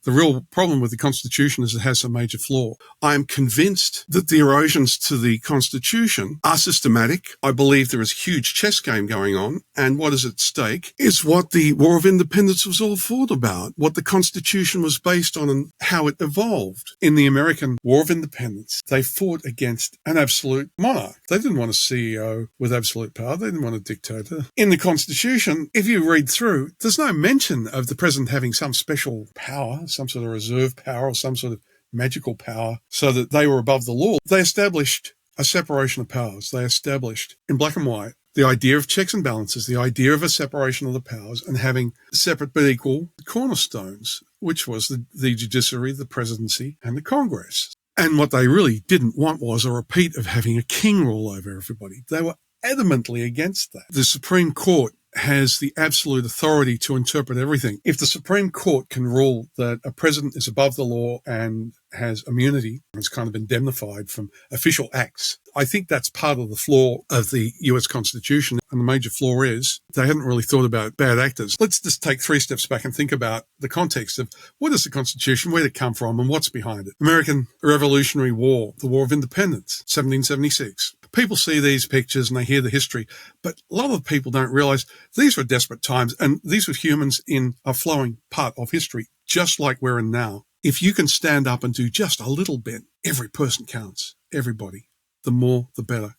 The real problem with the Constitution is it has a major flaw. I am convinced that the erosions to the Constitution are systematic. I believe there is a huge chess game going on, and what is at stake is what the War of Independence was all fought about, what the Constitution was based on and how it evolved. In the American War of Independence, they fought against an absolute monarch. They didn't want a CEO with absolute power. They didn't want a dictator. In the Constitution, if you read through, there's no mention of the president having some special power, some sort of reserve power or some sort of magical power so that they were above the law. They established a separation of powers. They established in black and white the idea of checks and balances, the idea of a separation of the powers and having separate but equal cornerstones, which was the judiciary, the presidency, and the Congress. And what they really didn't want was a repeat of having a king rule over everybody. They were adamantly against that. The Supreme Court has the absolute authority to interpret everything. If the Supreme Court can rule that a president is above the law and has immunity, and is kind of indemnified from official acts, I think that's part of the flaw of the US Constitution. And the major flaw is they hadn't really thought about bad actors. Let's just take 3 steps back and think about the context of what is the Constitution, where did it come from, and what's behind it. American Revolutionary War, the War of Independence, 1776. People see these pictures and they hear the history, but a lot of people don't realize these were desperate times, and these were humans in a flowing part of history, just like we're in now. If you can stand up and do just a little bit, every person counts, everybody. The more, the better.